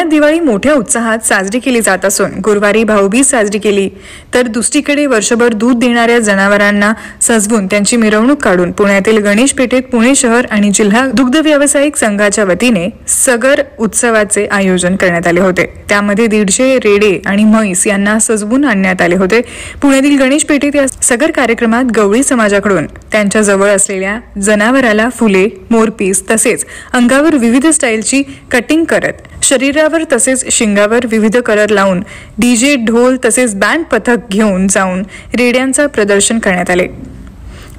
पुण्यात दिवाळी मोठ्या उत्साहात साजरी केली जात असून गुरुवारी भाऊबीज साजरी केली तर दुसरीकडे वर्षभर दूध देणाऱ्या जनावरांना सजवून त्यांची मिरवणूक काढून पुण्यातील गणेश पेठेत पुणे शहर आणि जिल्हा दुग्ध व्यावसायिक संघाच्या वतीने सगर उत्सवाचे आयोजन करण्यात आले होते। त्यामध्ये 150 रेडे आणि म्हैस यांना सजवून आणण्यात आले होते। पुण्यातील गणेश पेठेत या सगर कार्यक्रमात गवळी समाजाकडून त्यांच्या जवळ असलेल्या जनावराला फुले, मोरपीस तसेच अंगावर विविध स्टाईलची कटिंग करत शरीरावर तसेच शिंगावर विविध कलर लावून डीजे, ढोल तसेच बँड पथक घेऊन जाऊन रेड्यांचा प्रदर्शन करण्यात आले।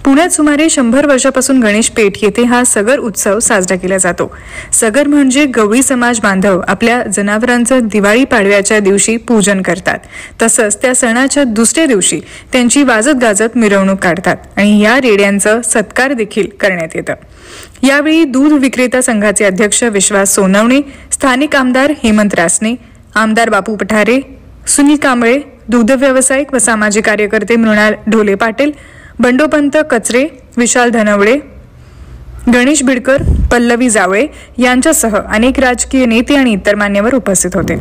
पुण्यात सुमारे 100 वर्षापासून गणेश पेठ येथे हा सगर उत्सव साजरा केला जातो। सगर म्हणजे गवळी समाज बांधव आपल्या जनावरांचं दिवाळी पाडव्याच्या दिवशी पूजन करतात, तसंच त्या सणाच्या दुसऱ्या दिवशी त्यांची वाजत गाजत मिरवणूक काढतात आणि या रेड्यांचं सत्कार देखील करण्यात येतं। यावेळी दूध विक्रेता संघाचे अध्यक्ष विश्वास सोनवणे, स्थानिक आमदार हेमंत रासने, आमदार बापू पठारे, सुनील कांबळे, दुग्ध व्यावसायिक व सामाजिक कार्यकर्ते मृणाल ढोले पाटील, बंडोपंत कचरे, विशाल धनवडे, गणेश बिडकर, पल्लवी जावळे यांच्यासह अनेक राजकीय नेते आणि इतर मान्यवर उपस्थित होते।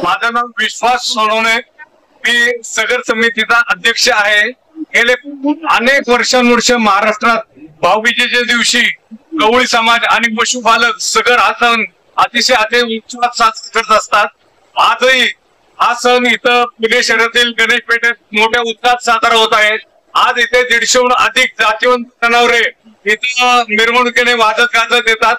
माझं नाव विश्वास सोनवणे, मी सगर समितीचा अध्यक्ष आहे। गेले अनेक वर्षानुवर्ष महाराष्ट्रात भाऊबीजेच्या दिवशी गवळी समाज आणि पशुपालक सगर हा सण अतिशय उत्साहात साजरा करत असतात। आजही हा सण इथं पुणे शहरातील गणेश पेठेत मोठ्या उत्साहात साजरा होत आहे। आज इथे 150हून अधिक जातीवंत जनावरे इथं मिरवणुकीने वाजत गाजत येतात।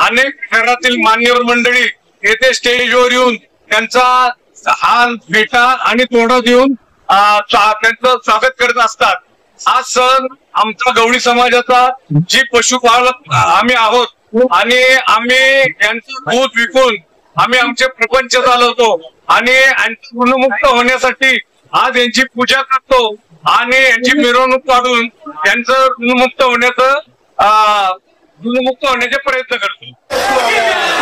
अनेक शहरातील मान्यवर मंडळी येथे स्टेजवर येऊन त्यांचा हार, फेटा आणि तोडा देऊन त्यांचं स्वागत करत असतात। हा सण आमचा गवळी समाजाचा जी पशुपालक आम्ही आहोत आणि आम्ही यांचं दूध विकून आम्ही आमचे प्रपंच चालवतो आणि ऋणमुक्त होण्यासाठी आज यांची पूजा करतो आणि यांची मिरवणूक काढून त्यांचं ऋणमुक्त होण्याचे प्रयत्न करतो।